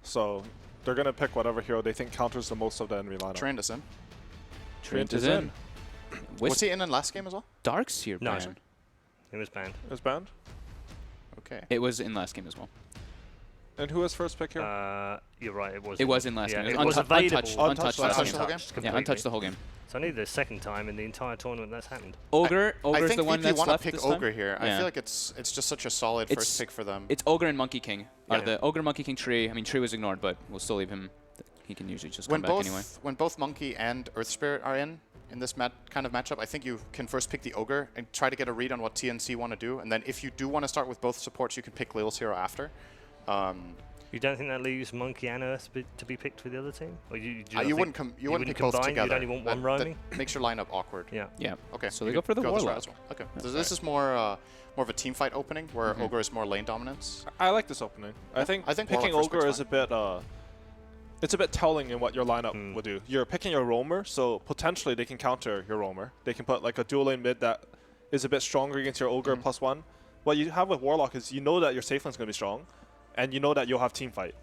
So they're going to pick whatever hero they think counters the most of the enemy lineup. Trent is in. Trent is in. Was he in last game as well? Darkseer No. ban. It was banned. It was banned? Okay. It was in last game as well. And who was first pick here? You're right, it was. It was in last game. It was available. available. Untouched Untouched last the whole game. game? Yeah, untouched the whole game. So I need the second time in the entire tournament that's happened. Ogre's I the think one VP that's want to left pick this Ogre time. here. Yeah. I feel like it's just such a solid first pick for them. It's Ogre and Monkey King. Yeah. The Ogre, Monkey King, Tree. I mean, Tree was ignored, but we'll still leave him. He can usually just come back anyway. When both Monkey and Earth Spirit are in this kind of matchup, I think you can first pick the Ogre and try to get a read on what TNC want to do. And then if you do want to start with both supports, you can pick Lil's hero after. You don't think that leaves Monkey and Earth to be picked for the other team? Or you wouldn't pick both combine? together. You'd only want one roaming? That makes your lineup awkward. Yeah. Yeah. Okay. So they go for the this Warlock. route as well. Okay. So this is more of a team fight opening where Ogre is more lane dominance. I like this opening. I think picking Ogre is a bit it's a bit telling in what your lineup will do. You're picking your roamer, so potentially they can counter your roamer. They can put like a dual lane mid that is a bit stronger against your Ogre +1. What you have with Warlock is you know that your safe lane's going to be strong, and you know that you'll have team fight.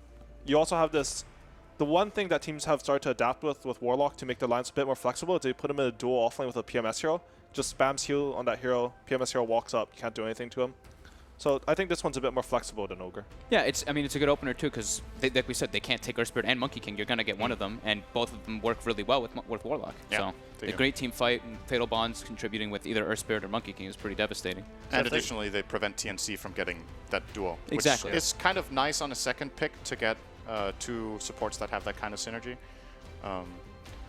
You also have this, the one thing that teams have started to adapt with Warlock to make their lines a bit more flexible is they put him in a dual offlane with a PMS hero, just spams heal on that hero, PMS hero walks up, you can't do anything to him. So I think this one's a bit more flexible than Ogre. Yeah, it's a good opener too, because like we said, they can't take Earth Spirit and Monkey King. You're gonna get one of them, and both of them work really well with Warlock. Yeah, so a great team fight and Fatal Bonds contributing with either Earth Spirit or Monkey King is pretty devastating. And additionally, they prevent TNC from getting that duo. Exactly. Which is kind of nice on a second pick to get two supports that have that kind of synergy.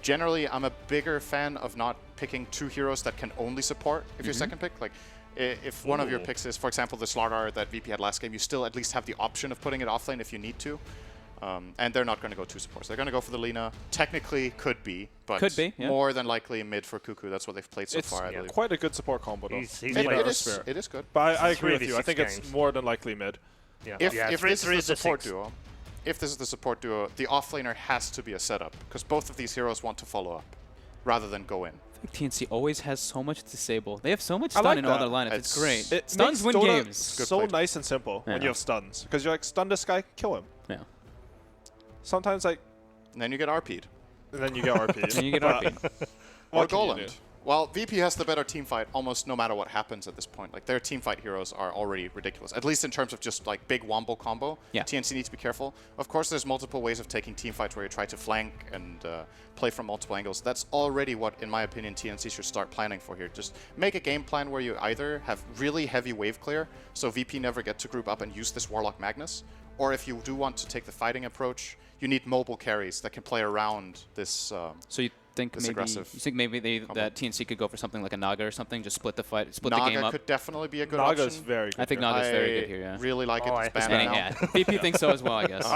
Generally, I'm a bigger fan of not picking two heroes that can only support if you're second pick. Like, if one of your picks is, for example, the Slardar that VP had last game, you still at least have the option of putting it offlane if you need to. And they're not going to go two supports. They're going to go for the Lina. Technically, could be, but more than likely mid for Cuckoo. That's what they've played so far, I believe. Quite a good support combo, though. It is good. But I agree with you. I think it's more than likely mid. Yeah. If this is the support duo, the offlaner has to be a setup, because both of these heroes want to follow up rather than go in. I think TNC always has so much to disable. They have so much I stun like in all that. their lineups. It's great. It Stuns makes win Dota games. so nice and simple when you have stuns, because you're like, stun this guy, kill him. Yeah. Sometimes like, and then you get RP'd. And then you get RP'd. And you get RP'd. Or Goland. Well, VP has the better team fight almost no matter what happens at this point. Like, their team fight heroes are already ridiculous, at least in terms of just like big wombo combo. Yeah. TNC needs to be careful. Of course, there's multiple ways of taking team fights where you try to flank and play from multiple angles. That's already what, in my opinion, TNC should start planning for here. Just make a game plan where you either have really heavy wave clear, so VP never get to group up and use this Warlock Magnus, or if you do want to take the fighting approach, you need mobile carries that can play around this. So you think maybe that TNC could go for something like a Naga or something, just split the fight, split the game up. Naga could definitely be a good option. Naga's very good. I think Naga's very good here. Yeah. Really like it. It's banned now. Yeah, VP thinks so as well, I guess.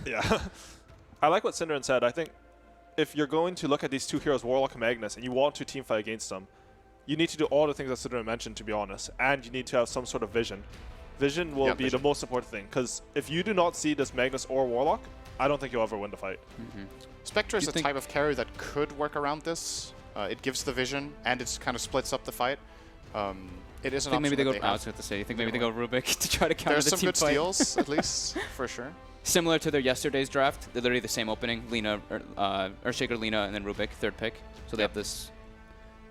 Yeah. I like what Synderen said. I think if you're going to look at these two heroes, Warlock and Magnus, and you want to teamfight against them, you need to do all the things that Synderen mentioned, to be honest, and you need to have some sort of vision. Vision will be the most important thing, because if you do not see this Magnus or Warlock, I don't think you'll ever win the fight. Spectre is a type of carry that could work around this. It gives the vision, and it kind of splits up the fight. It is an option maybe they go. I was going to say. You think maybe they go Rubik to try to counter There's the some team good fight? steals, at least, for sure. Similar to their yesterday's draft, they're literally the same opening. Lina, Earthshaker, Lina, and then Rubik, third pick. So they have this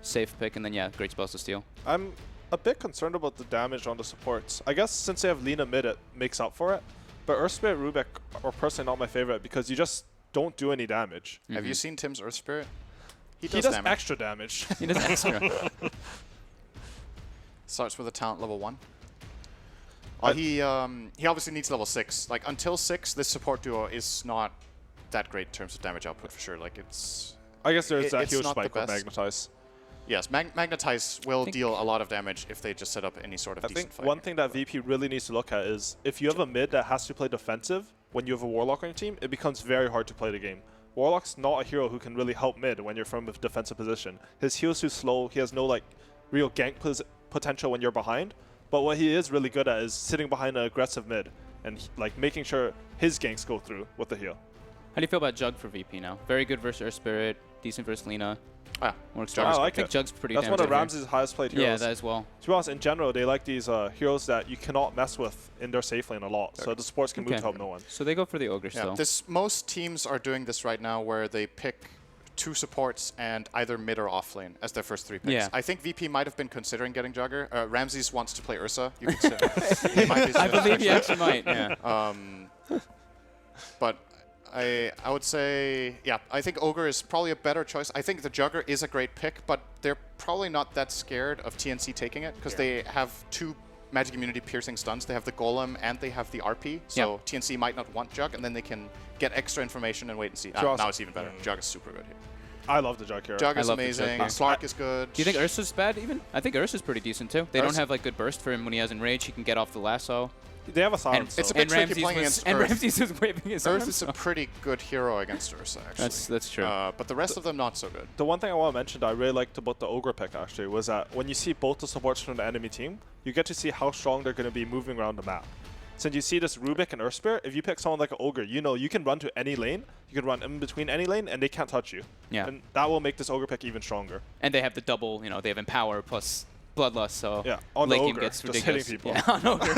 safe pick, and then great spells to steal. I'm a bit concerned about the damage on the supports. I guess since they have Lina mid, it makes up for it. But Earth Spirit, Rubik are personally not my favorite because you just don't do any damage. Have you seen Tim's Earth Spirit? He does extra damage. He does extra. Starts with a talent level 1. He obviously needs level 6. Like, until 6, this support duo is not that great in terms of damage output for sure. Like, it's... I guess there's that huge spike with Magnetize. Yes, Magnetize will deal a lot of damage if they just set up any sort of decent fight. One thing that VP really needs to look at is if you have a mid that has to play defensive when you have a Warlock on your team, it becomes very hard to play the game. Warlock's not a hero who can really help mid when you're from a defensive position. His heal's too slow, he has no like real gank potential when you're behind, but what he is really good at is sitting behind an aggressive mid and like making sure his ganks go through with the heal. How do you feel about Jug for VP now? Very good versus Earth Spirit, decent versus Lina. Works I well. like I think it. Jug's pretty That's damn one of good here. Ramsey's highest played heroes. Yeah, that as well. To be honest, in general, they like these heroes that you cannot mess with in their safe lane a lot. So the supports can move to help no one. So they go for the ogre still. Most teams are doing this right now where they pick 2 supports and either mid or off lane as their first 3 picks. Yeah. I think VP might have been considering getting Jugger. Ramses wants to play Ursa. You could say. He might be I believe he actually might, yeah. But I would say, yeah, I think Ogre is probably a better choice. I think the Jugger is a great pick, but they're probably not that scared of TNC taking it because they have 2 Magic Immunity piercing stuns. They have the Golem and they have the RP. So TNC might not want Jug, and then they can get extra information and wait and see. Now it's even better. Jug is super good here. I love the Jug hero. Jug is amazing. Slark is good. Do you think Ursa's bad even? I think Ursa's pretty decent too. They don't have like good burst for him when he has Enrage. He can get off the lasso. They have a silence. It's a bit tricky playing against Earth. Ramses is waving his Earth arms, is a pretty good hero against Ursa, actually. That's true. But the rest of them not so good. The one thing I want to mention that I really liked about the Ogre pick actually was that when you see both the supports from the enemy team, you get to see how strong they're going to be moving around the map. Since you see this Rubik and Earth Spirit, if you pick someone like an Ogre, you know you can run to any lane, you can run in between any lane, and they can't touch you. Yeah. And that will make this Ogre pick even stronger. And they have the double, they have Empower plus Bloodlust, so yeah, on the Ogre, gets just ridiculous. hitting people. Yeah, on Ogre.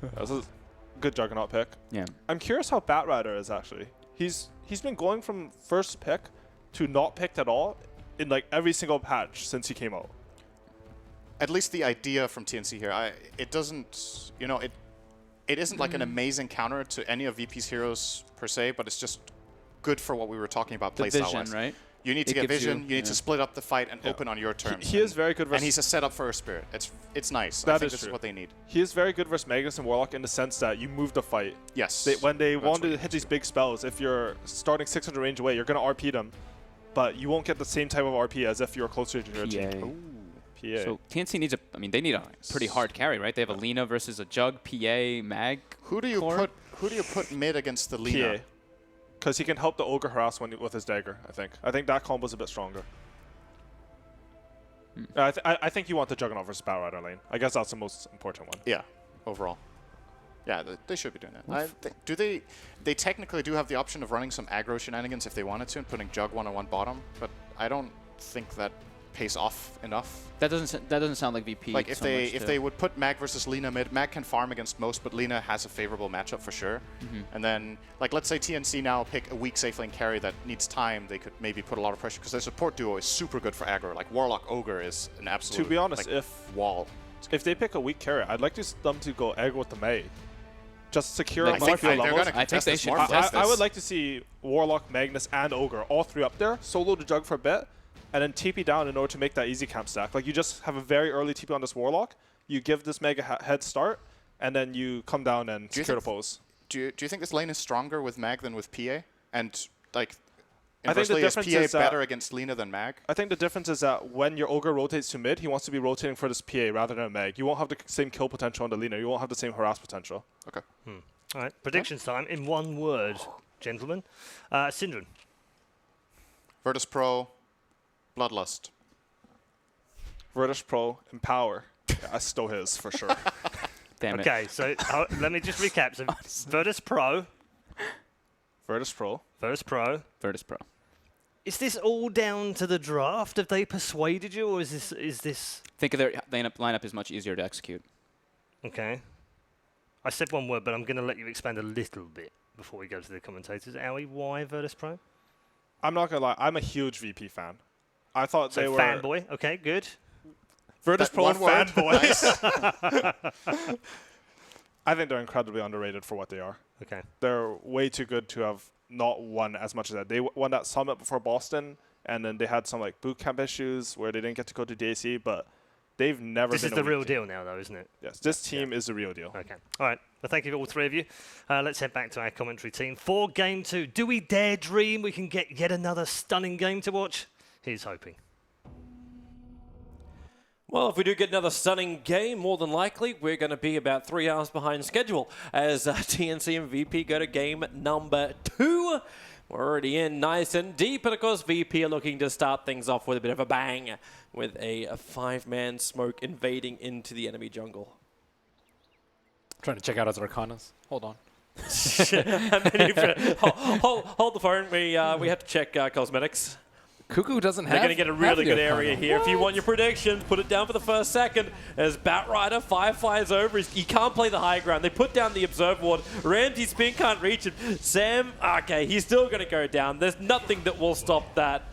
That was a good Juggernaut pick. Yeah. I'm curious how Batrider is actually. He's been going from first pick to not picked at all in like every single patch since he came out. At least the idea from TNC here, it doesn't, it isn't like an amazing counter to any of VP's heroes per se, but it's just good for what we were talking about playstyle wise. Right? You need to get vision, you need to split up the fight and open on your terms. He is very good versus... And he's a setup for a Spirit. It's nice. That I think is this is what they need. He is very good versus Magus and Warlock in the sense that you move the fight. Yes. When they want to hit these big spells, if you're starting 600 range away, you're going to RP them, but you won't get the same type of RP as if you're closer to your team. Ooh. PA. So TNC needs they need a pretty hard carry, right? They have a Lina versus a Jug, PA, Mag. Who do you put mid against the Lina? PA. Because he can help the Ogre harass with his dagger, I think. I think that combo's a bit stronger. I think you want the Juggernaut versus Batrider lane. I guess that's the most important one. Yeah, overall. Yeah, they should be doing that. They technically do have the option of running some aggro shenanigans if they wanted to and putting Jug 1-on-1 bottom, but I don't think that pays off enough. That doesn't sound like VP. Like if they would put Mag versus Lina mid, Mag can farm against most, but Lina has a favorable matchup for sure. And then, like, let's say TNC now pick a weak safe lane carry that needs time. They could maybe put a lot of pressure because their support duo is super good for aggro. Like Warlock Ogre is an absolute. To be honest, like, wall. If they pick a weak carry, I'd like them to go aggro with the Mei. Just secure I think levels. I think they should. I would like to see Warlock, Magnus, and Ogre all 3 up there, solo the Jug for a bit, and then TP down in order to make that easy camp stack. Like, you just have a very early TP on this Warlock, you give this Mega head start, and then you come down and secure the pose. Do you think this lane is stronger with Mag than with PA? And, like, I think the inversely, is difference PA better against Lina than Mag? I think the difference is that when your Ogre rotates to mid, he wants to be rotating for this PA rather than a Mag. You won't have the same kill potential on the Lina. You won't have the same harass potential. Okay. All right, predictions time in one word, gentlemen. Syndrome. Virtus Pro, Bloodlust. Virtus Pro, Empower. Yeah, that's still his, for sure. Damn it. Okay, so let me just recap. So Virtus Pro. Virtus Pro. Virtus Pro. Virtus Pro. Is this all down to the draft? Have they persuaded you, or is this? Think of their lineup is much easier to execute. Okay. I said one word, but I'm going to let you expand a little bit before we go to the commentators. Owie, why Virtus Pro? I'm not going to lie. I'm a huge VP fan. I thought they were... fanboy. Okay, good. Virtus Pro and fanboy. Nice. I think they're incredibly underrated for what they are. Okay. They're way too good to have not won as much as that. They won that summit before Boston, and then they had some like boot camp issues where they didn't get to go to DAC, but they've never This been is the real deal now, though, isn't it? Yes, this team is the real deal. Okay. All right. Well, thank you, all 3 of you. Let's head back to our commentary team for Game 2. Do we dare dream we can get yet another stunning game to watch? Here's hoping. Well, if we do get another stunning game, more than likely, we're going to be about 3 hours behind schedule as TNC and VP go to game number 2. We're already in nice and deep, and of course VP are looking to start things off with a bit of a bang with a 5-man smoke invading into the enemy jungle. Trying to check out his Arcanas. Hold on. And then hold the phone. We have to check cosmetics. Cuckoo doesn't have. They're going to get a really good area here. What? If you want your predictions, put it down for the first second. As Batrider fires over, he can't play the high ground. They put down the observe ward. Ramsey's spin can't reach him. Sam, okay, he's still going to go down. There's nothing that will stop that.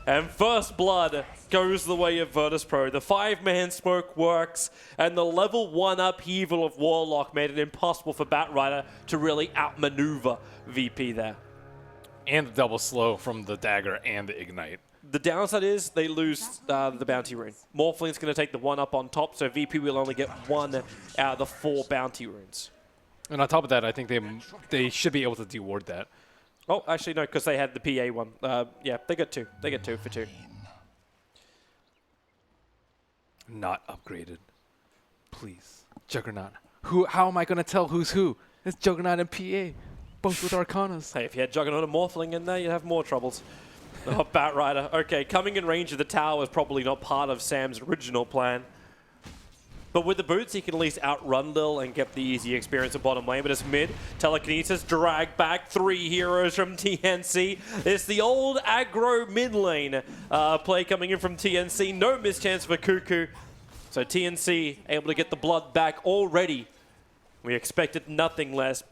And first blood goes the way of Virtus.pro. The 5-man smoke works, and the level 1 upheaval of Warlock made it impossible for Batrider to really outmaneuver VP there. And the double slow from the dagger and the ignite. The downside is they lose the bounty rune. Morphling's going to take the 1 up on top, so VP will only get 1 out of the 4 bounty runes. And on top of that, I think they should be able to deward that. Oh, actually, no, because they had the PA one. Yeah, they get 2. They get 2 for 2. Not upgraded. Please. Juggernaut. How am I going to tell who's who? It's Juggernaut and PA. Both with Arcanas. Hey, if you had Juggernaut and Morphling in there, you'd have more troubles. Oh, Batrider. Okay, coming in range of the tower is probably not part of Sam's original plan. But with the boots, he can at least outrun Lil and get the easy experience at bottom lane. But it's mid. Telekinesis, drag back 3 heroes from TNC. It's the old aggro mid lane play coming in from TNC. No mischance for Cuckoo. So TNC able to get the blood back already. We expected nothing less.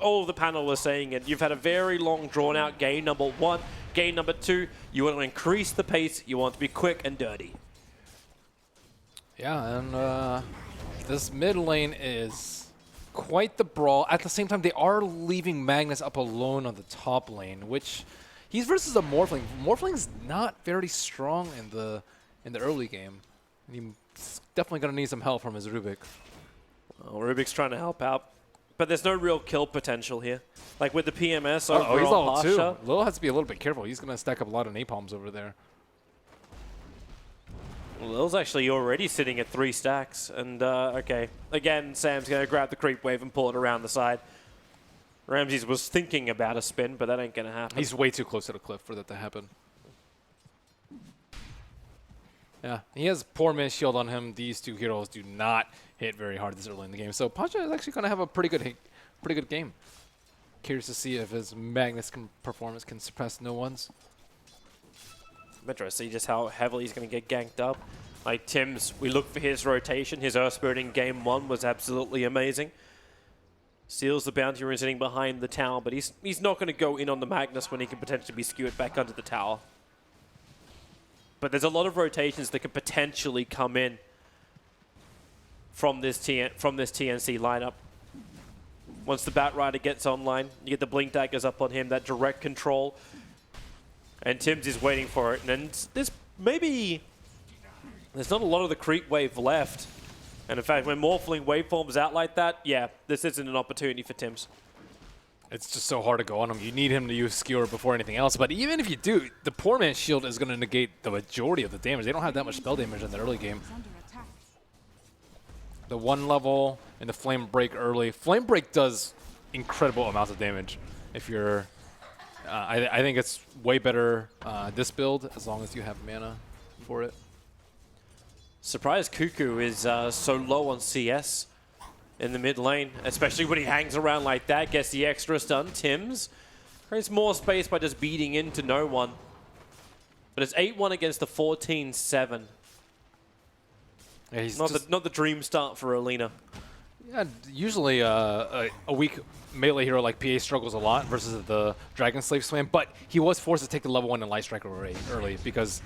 All of the panel was saying it. You've had a very long, drawn-out game number 1. Game number 2, you want to increase the pace. You want to be quick and dirty. Yeah, and this mid lane is quite the brawl. At the same time, they are leaving Magnus up alone on the top lane, which he's versus a Morphling. Morphling's not very strong in the early game. And he's definitely going to need some help from his Rubik. Well, Rubik's trying to help out. But there's no real kill potential here. Like with the PMS over he's level on 2. Lil has to be a little bit careful. He's going to stack up a lot of napalms over there. Lil's actually already sitting at 3 stacks. And, okay. Again, Sam's going to grab the creep wave and pull it around the side. Ramses was thinking about a spin, but that ain't going to happen. He's way too close to the cliff for that to happen. Yeah, he has poor miss shield on him. These 2 heroes do not hit very hard this early in the game. So Pasha is actually going to have a pretty good game. Curious to see if his Magnus performance can suppress no ones. I'm interested to see just how heavily he's going to get ganked up. Like Tim's, we look for his rotation. His Earth Spirit in game 1 was absolutely amazing. Steals the bounty rune sitting behind the tower, but he's not going to go in on the Magnus when he can potentially be skewered back under the tower. But there's a lot of rotations that could potentially come in from this TNC lineup. Once the Batrider gets online, you get the Blink Daggers up on him, that direct control. And Tim's is waiting for it. And there's not a lot of the creep wave left. And in fact, when Morphling waveforms out like that, yeah, this isn't an opportunity for Tim's. It's just so hard to go on him. You need him to use Skewer before anything else. But even if you do, the poor man's shield is going to negate the majority of the damage. They don't have that much spell damage in the early game. The 1 level and the Flame Break early. Flame Break does incredible amounts of damage. If you're, I think it's way better this build as long as you have mana for it. Surprised Cuckoo is so low on CS in the mid lane, especially when he hangs around like that, gets the extra stun. Tim's creates more space by just beating into no one. But it's 8-1 against the 14-7. Yeah, he's not the dream start for Alina. Yeah, usually a weak melee hero like PA struggles a lot versus the Dragon Slave Swam, but he was forced to take the level 1 and Light Striker early because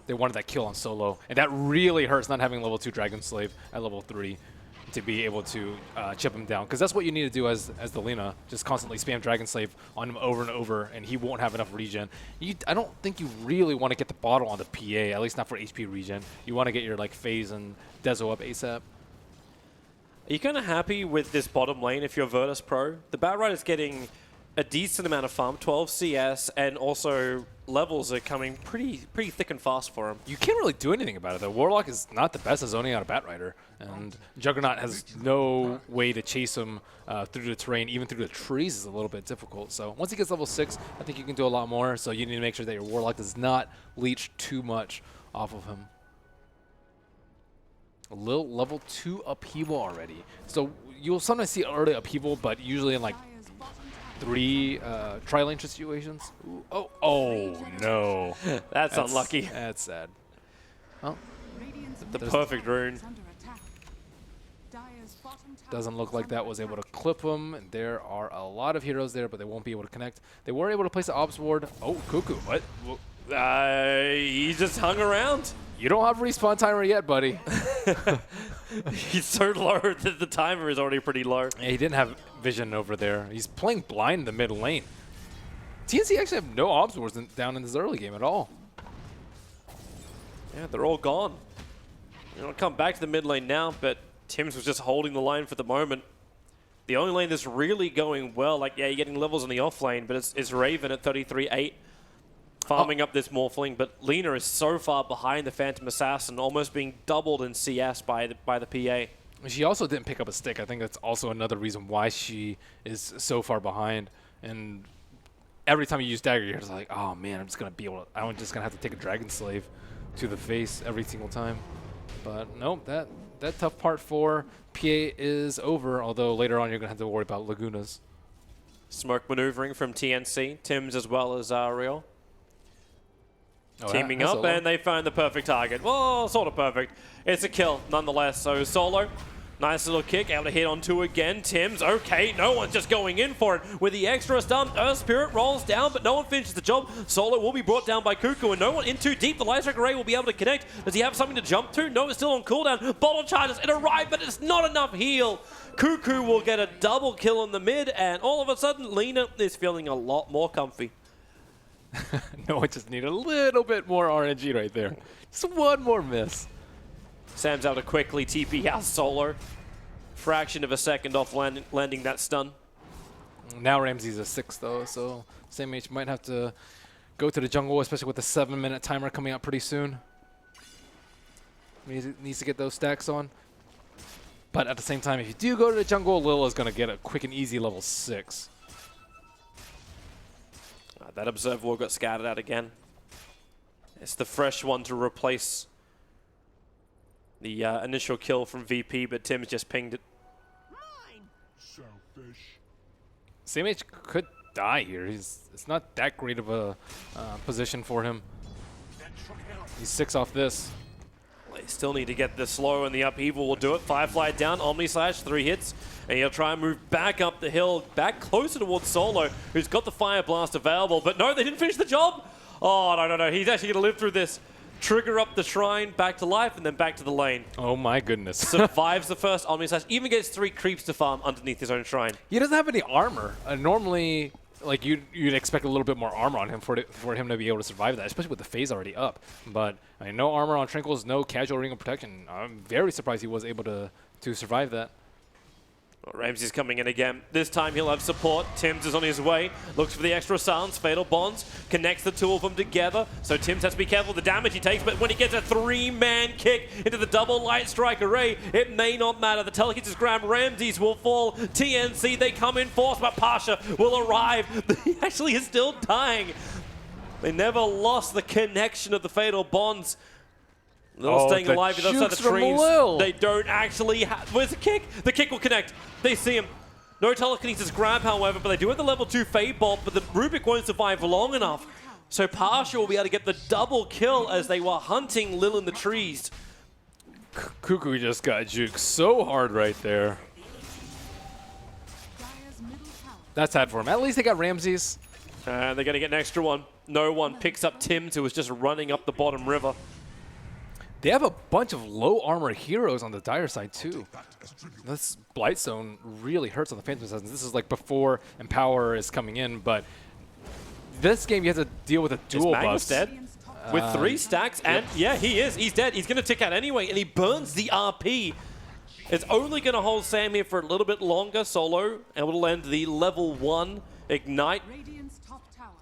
they wanted that kill on solo. And that really hurts not having level 2 Dragon Slave at level 3 to be able to chip him down. Because that's what you need to do as the Lina, just constantly spam Dragon Slave on him over and over, and he won't have enough regen. I don't think you really want to get the bottle on the PA, at least not for HP regen. You want to get your like Phase and Dezo up ASAP. Are you kind of happy with this bottom lane if you're Virtus.pro? The Batrider's getting a decent amount of farm, 12 CS, and also levels are coming pretty thick and fast for him. You can't really do anything about it, though. Warlock is not the best at zoning out a Batrider, and Juggernaut has no way to chase him through the terrain. Even through the trees is a little bit difficult. So once he gets level 6, I think you can do a lot more, so you need to make sure that your Warlock does not leech too much off of him. A little level 2 upheaval already. So you'll sometimes see early upheaval, but usually in like 3 tri-lane situations. Ooh, oh no. That's unlucky. That's sad. Well, The perfect rune. doesn't look like that was able to clip him. And there are a lot of heroes there, but they won't be able to connect. They were able to place the ops ward. Oh, Cuckoo, what? He just hung around. You don't have respawn timer yet, buddy. He's so low that the timer is already pretty low. Yeah, he didn't have vision over there. He's playing blind in the mid lane. TNC actually have no ops wards down in this early game at all. Yeah, they're all gone. I'll come back to the mid lane now, but Tim's was just holding the line for the moment. The only lane that's really going well, like, yeah, you're getting levels in the off lane, but it's Raven at 33-8, farming up this Morphling. But Lina is so far behind the Phantom Assassin, almost being doubled in CS by the PA. She also didn't pick up a stick. I think that's also another reason why she is so far behind. And every time you use dagger, you're just like, oh man, I'm just gonna have to take a Dragon Slave to the face every single time. But no, that tough part for PA is over, although later on you're going to have to worry about Lagunas. Smoke maneuvering from TNC, Tim's as well as Ariel. Teaming up, and they find the perfect target. Well, sort of perfect. It's a kill, nonetheless. So Solo, nice little kick, able to hit on 2 again. Tim's, okay, no one's just going in for it. With the extra stun, Earth Spirit rolls down, but no one finishes the job. Solo will be brought down by Cuckoo, and no one in too deep. The Light Strike Array will be able to connect. Does he have something to jump to? No, it's still on cooldown. Bottle charges, it arrived, but it's not enough heal. Cuckoo will get a double kill in the mid, and all of a sudden, Lina is feeling a lot more comfy. No, I just need a little bit more RNG right there. Just one more miss. Sam's able to quickly TP out Solo. Fraction of a second off landing that stun. Now Ramsey's a 6 though, so SameH might have to go to the jungle, especially with the 7-minute timer coming out pretty soon. Needs to get those stacks on. But at the same time, if you do go to the jungle, Lil is going to get a quick and easy level 6. That Observer Wall got scattered out again. It's the fresh one to replace the initial kill from VP, but Tim's just pinged it. SameH could die here. It's not that great of a position for him. He's 6 off this. They still need to get the slow, and the upheaval will do it. Firefly down, Omni Slash, 3 hits. And he'll try and move back up the hill, back closer towards Solo, who's got the Fire Blast available. But no, they didn't finish the job. Oh, no. He's actually going to live through this. Trigger up the shrine, back to life, and then back to the lane. Oh my goodness. Survives the first Omni Slash, even gets 3 creeps to farm underneath his own shrine. He doesn't have any armor. Normally, like you'd expect a little bit more armor on him for him to be able to survive that, especially with the phase already up. But I mean, no armor on Trinkles, no casual ring of protection. I'm very surprised he was able to survive that. Well, Ramsey's coming in again. This time he'll have support. Tim's is on his way. Looks for the extra silence. Fatal Bonds connects the 2 of them together. So Tim's has to be careful with the damage he takes, but when he gets a 3-man kick into the double Light Strike Array, it may not matter. The Telekits is Graham. Ramses will fall. TNC, they come in force, but Pasha will arrive. He actually is still dying. They never lost the connection of the Fatal Bonds. Little staying alive on the other side of the trees. They don't actually have... Where's the kick? The kick will connect. They see him. No telekinesis grab, however, but they do have the level 2 Fade Bolt, but the Rubik won't survive long enough. So Pasha will be able to get the double kill as they were hunting Lil in the trees. Cuckoo just got juked so hard right there. That's sad for him. At least they got Ramses. And they're going to get an extra one. No one picks up Tim's, who was just running up the bottom river. They have a bunch of low armor heroes on the Dire side too. This Blightstone really hurts on the Phantom Assassins. This is like before Empower is coming in, but this game you have to deal with a dual buff. Dead with 3 stacks, and yeah, he is. He's dead. He's going to tick out anyway, and he burns the RP. It's only going to hold Sam here for a little bit longer. Solo able to land the level 1 Ignite.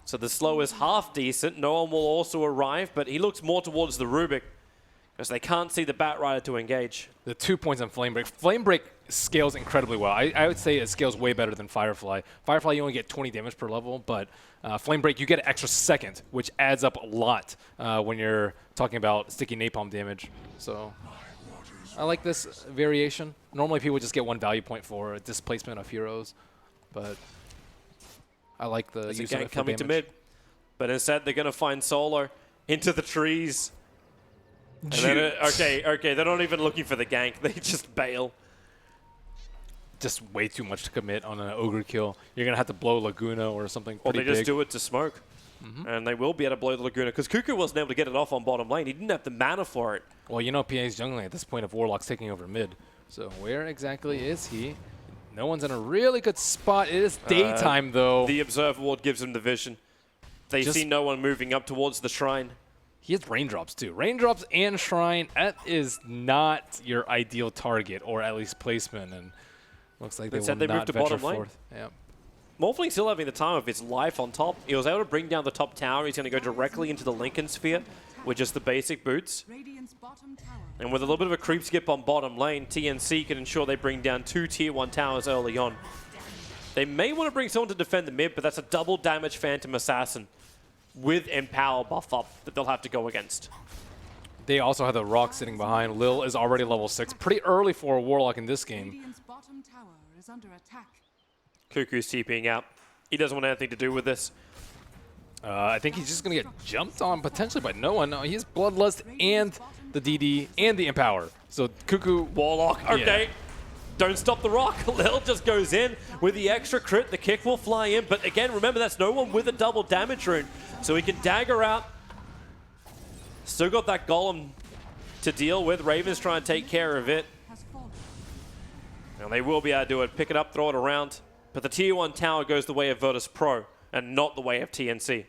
So the slow is half decent. No one will also arrive, but he looks more towards the Rubik, because they can't see the Batrider to engage. The 2 points on Flame Break. Flame Break scales incredibly well. I would say it scales way better than Firefly. Firefly, you only get 20 damage per level, but Flame Break, you get an extra second, which adds up a lot when you're talking about sticky napalm damage. So I like this variation. Normally people just get 1 value point for a displacement of heroes, but I like the There's a use of gank it for coming to damage. mid, but instead they're going to find Solo into the trees. And then okay, they're not even looking for the gank. They just bail. Just way too much to commit on an ogre kill. You're going to have to blow Laguna or something Or pretty they just big. do it to smoke. And they will be able to blow the Laguna, because Cuckoo wasn't able to get it off on bottom lane. He didn't have the mana for it. Well, you know PA's jungling at this point if Warlock's taking over mid. So where exactly is he? No one's in a really good spot. It is daytime, though. The Observer Ward gives him the vision. They see no one moving up towards the shrine. He has raindrops, too. Raindrops and shrine, that is not your ideal target, or at least placement. And looks like they will they not moved to venture bottom lane. forth. Yep. Morphling still having the time of his life on top. He was able to bring down the top tower. He's going to go directly into the Lincoln Sphere with just the basic boots. And with a little bit of a creep skip on bottom lane, TNC can ensure they bring down 2 tier 1 towers early on. They may want to bring someone to defend the mid, but that's a double damage Phantom Assassin with Empower buff up that they'll have to go against. They also have the Rock sitting behind. Lil is already level 6. Pretty early for a Warlock in this game. Cuckoo's TPing out. He doesn't want anything to do with this. I think he's just going to get jumped on potentially by no one. No, he has Bloodlust and the DD and the Empower. So Cuckoo... Warlock, okay. Yeah. Don't stop the rock. Lil just goes in with the extra crit. The kick will fly in. But again, remember, that's no one with a double damage rune. So he can dagger out. Still got that golem to deal with. Raven's trying to take care of it. And they will be able to do it. Pick it up, throw it around. But the tier 1 tower goes the way of Virtus Pro and not the way of TNC.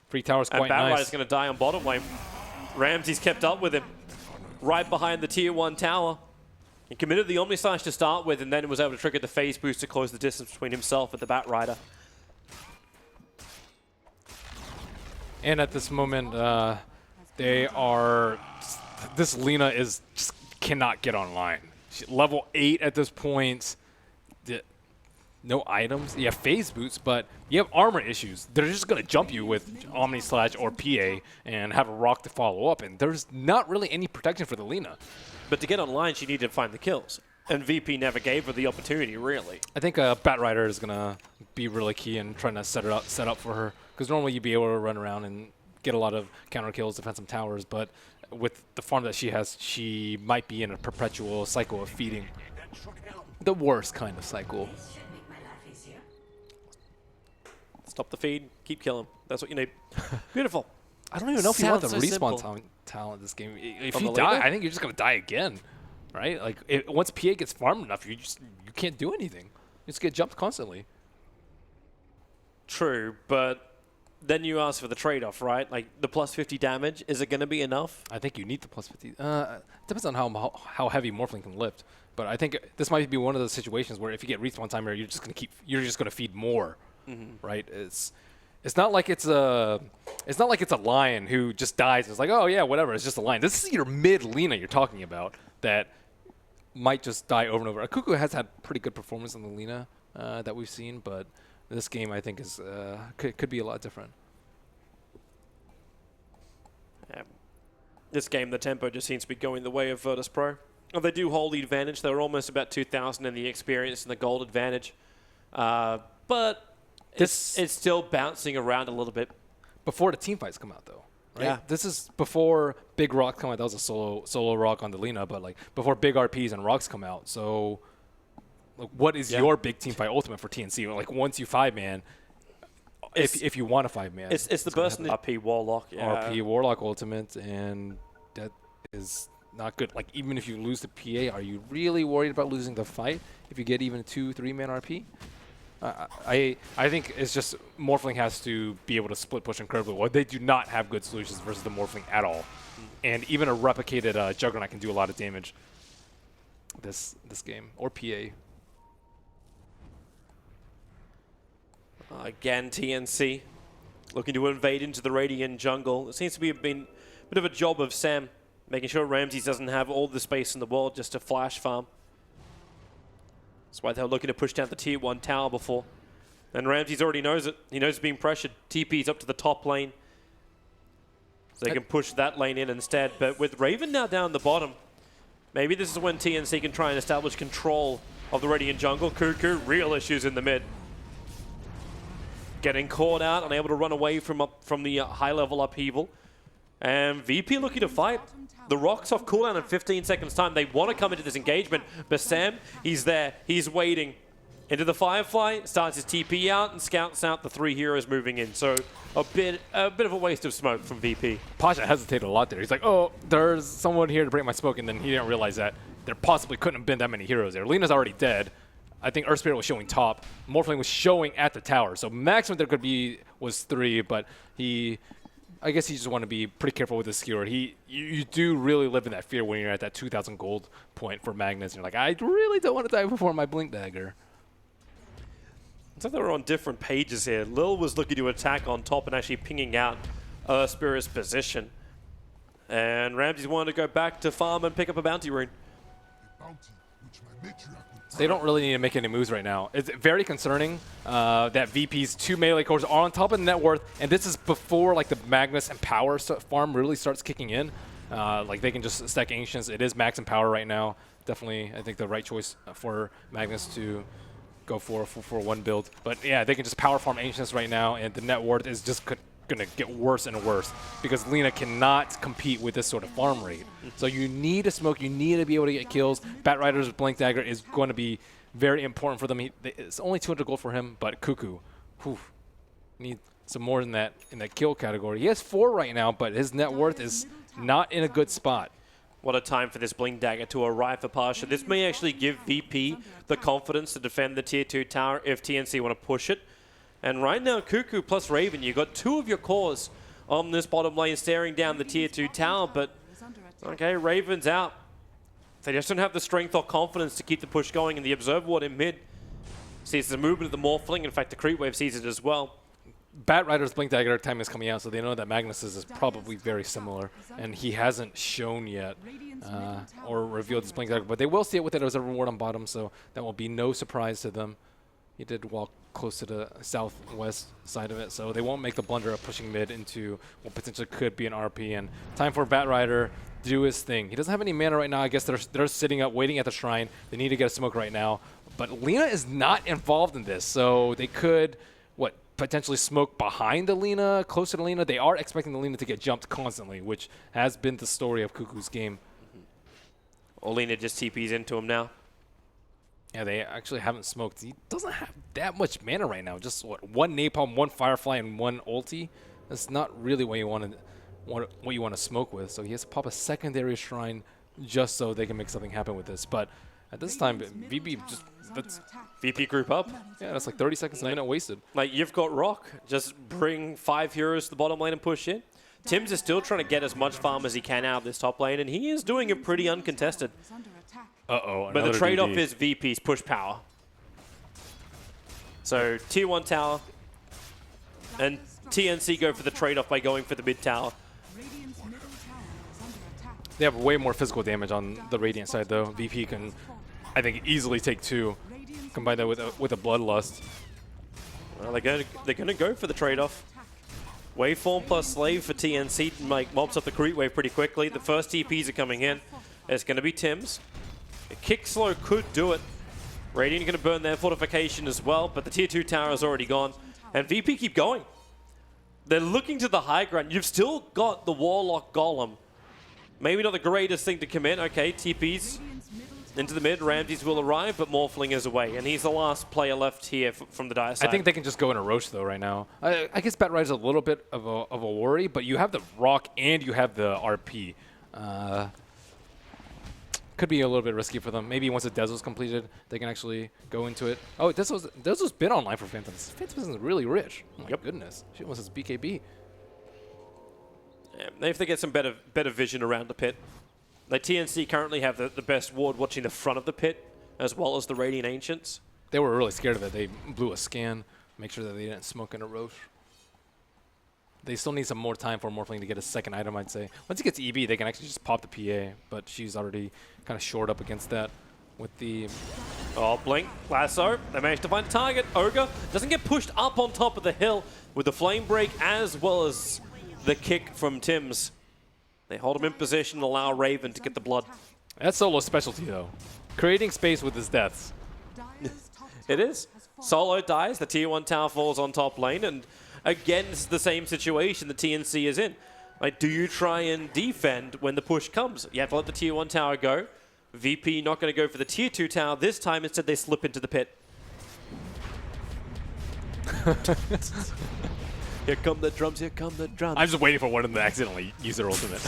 Free tower's And quite Batrider's nice. going to die on bottom lane. Ramsey's kept up with him. Right behind the tier 1 tower. He committed the Omnislash to start with, and then was able to trigger the phase boost to close the distance between himself and the Batrider. And at this moment, they are... This Lina is just cannot get online. Level 8 at this point. No items. You have phase boots, but you have armor issues. They're just going to jump you with Omnislash or PA and have a rock to follow up, and there's not really any protection for the Lina. But to get online, she needed to find the kills. And VP never gave her the opportunity, really. I think Batrider is going to be really key in trying to set up for her, because normally you'd be able to run around and get a lot of counter kills, defend some towers, but with the farm that she has, she might be in a perpetual cycle of feeding. The worst kind of cycle. Stop the feed, keep killing. That's what you need. Beautiful. I don't even know if you want the Sounds so respawn talent this game. If On you the die, later? I think you're just going to die again, right? Like, once PA gets farmed enough, you can't do anything. You just get jumped constantly. True, but then you ask for the trade-off, right? Like, the plus 50 damage, is it going to be enough? I think you need the plus 50. Depends on how heavy Morphling can lift. But I think this might be one of those situations where if you get respawn timer, you're just going to feed more, right? It's not like it's a lion who just dies and it's like, oh yeah, whatever, it's just a lion. This is your mid Lina you're talking about that might just die over and over. Cuckoo has had pretty good performance on the Lina that we've seen, but this game I think is could be a lot different. Yeah. This game, the tempo just seems to be going the way of Virtus Pro. Oh, they do hold the advantage. They're almost about 2,000 in the experience and the gold advantage. But it's still bouncing around a little bit. Before the team fights come out, though, right? Yeah. This is before big rocks come out. That was a solo rock on the Lina, but like before big RPs and rocks come out. So, like, what is your big team fight ultimate for TNC? Like once you 5-man, if you want a 5-man, it's the burst in the RP Warlock. Yeah. RP Warlock ultimate, and that is not good. Like even if you lose the PA, are you really worried about losing the fight if you get even a 2-3-man RP? I think it's just Morphling has to be able to split push incredibly well. They do not have good solutions versus the Morphling at all. And even a replicated Juggernaut can do a lot of damage this game. Or PA. Again, TNC looking to invade into the Radiant jungle. It seems to be a bit of a job of Sam, making sure Ramses doesn't have all the space in the world just to flash farm. That's why they're looking to push down the tier 1 tower before. And Ramses already knows it. He knows he's being pressured. TP's up to the top lane. So they can push that lane in instead. But with Raven now down the bottom, Maybe this is when TNC can try and establish control of the Radiant jungle. Cuckoo, real issues in the mid. Getting caught out, unable to run away from the high-level upheaval. And VP looking to fight. The Rock's off cooldown in 15 seconds time. They want to come into this engagement, but Sam, he's there. He's waiting. Into the Firefly, starts his TP out and scouts out the 3 heroes moving in. So a bit of a waste of smoke from VP. Pasha hesitated a lot there. He's like, oh, there's someone here to break my smoke, and then he didn't realize that there possibly couldn't have been that many heroes there. Lena's already dead. I think Earth Spirit was showing top. Morphling was showing at the tower. So maximum there could be was 3, but I guess he just want to be pretty careful with his skewer. You do really live in that fear when you're at that 2,000 gold point for Magnus. And you're like, I really don't want to die before my Blink Dagger. It's like they were on different pages here. Lil was looking to attack on top and actually pinging out Earth Spirit's position. And Ramses wanted to go back to farm and pick up a bounty rune. They don't really need to make any moves right now. It's very concerning that VP's 2 melee cores are on top of the net worth, and this is before like the Magnus and Power farm really starts kicking in. Like they can just stack Ancients. It is Max and Power right now. Definitely, I think the right choice for Magnus to go for one build. But yeah, they can just power farm Ancients right now, and the net worth is just going to get worse and worse because Lina cannot compete with this sort of farm rate. So you need to smoke, you need to be able to get kills. Batrider's Blink Dagger is going to be very important for them. It's only 200 gold for him, but Cuckoo, need some more in that kill category. He has 4 right now, but his net worth is not in a good spot. What a time for this Blink Dagger to arrive for Pasha. This may actually give VP the confidence to defend the Tier 2 tower if TNC want to push it. And right now, Cuckoo plus Raven, you've got 2 of your cores on this bottom lane staring down the Tier 2 tower, but okay, Raven's out. They just don't have the strength or confidence to keep the push going, and the Observer Ward in mid sees the movement of the Morphling. In fact, the Creep Wave sees it as well. Batrider's Blink Dagger time is coming out, so they know that Magnus's is probably very similar, and he hasn't shown yet or revealed his Blink Dagger, but they will see it with that Observer Ward on bottom, so that will be no surprise to them. He did walk close to the southwest side of it, so they won't make the blunder of pushing mid into what potentially could be an RP. And time for Batrider to do his thing. He doesn't have any mana right now. I guess they're sitting up, waiting at the shrine. They need to get a smoke right now. But Lina is not involved in this, so they could, potentially smoke behind the Lina, closer to Lina. They are expecting the Lina to get jumped constantly, which has been the story of Cuckoo's game. Lina just TPs into him now. Yeah, they actually haven't smoked. He doesn't have that much mana right now. Just one Napalm, 1 Firefly, and 1 ulti. That's not really what you want to smoke with. So he has to pop a secondary shrine just so they can make something happen with this. But at this time, VP VP group up. Yeah, that's like 30 seconds a minute wasted. Like, you've got Rock. Just bring 5 heroes to the bottom lane and push in. Tim's is still trying to get as much farm as he can out of this top lane, and he is doing it pretty uncontested. Uh-oh, but the trade-off is VP's push power. So Tier 1 tower, and TNC go for the trade-off by going for the mid tower. They have way more physical damage on the Radiant side, though. VP can, I think, easily take 2. Combine that with a Bloodlust. Well, they're gonna go for the trade-off. Waveform plus Slave for TNC mobs up the Creep Wave pretty quickly. The first TPs are coming in. It's going to be Tim's. A kick slow could do it. Radiant are going to burn their fortification as well, but the Tier 2 tower is already gone. And VP keep going. They're looking to the high ground. You've still got the Warlock Golem. Maybe not the greatest thing to commit. Okay, TPs into the mid. Ramses will arrive, but Morphling is away. And he's the last player left here from the Dire side. I think they can just go in a Roche, though, right now. I guess Batrider's a little bit of a worry, but you have the Rock and you have the RP. Could be a little bit risky for them. Maybe once the Dezo's completed, they can actually go into it. Oh, Dezo's been online for Phantoms. Phantoms is really rich. Oh my goodness. She almost has BKB. Yeah, maybe if they get some better vision around the pit. Like TNC currently have the best ward watching the front of the pit, as well as the Radiant Ancients. They were really scared of it. They blew a scan, make sure that they didn't smoke in a Roche. They still need some more time for Morphling to get a second item, I'd say. Once he gets EB, they can actually just pop the PA, but she's already kind of shored up against that with the... Oh, Blink, Lasso, they managed to find a target. Ogre doesn't get pushed up on top of the hill with the Flame Break as well as the kick from Tim's. They hold him in position and allow Raven to get the blood. That's Solo's specialty, though. Creating space with his deaths. It is. Solo dies, the tier 1 tower falls on top lane, and again, it's the same situation the TNC is in. Like, do you try and defend when the push comes? You have to let the tier 1 tower go. VP not going to go for the tier 2 tower this time. Instead, they slip into the pit. Here come the drums, here come the drums. I'm just waiting for one of them to accidentally use their ultimate.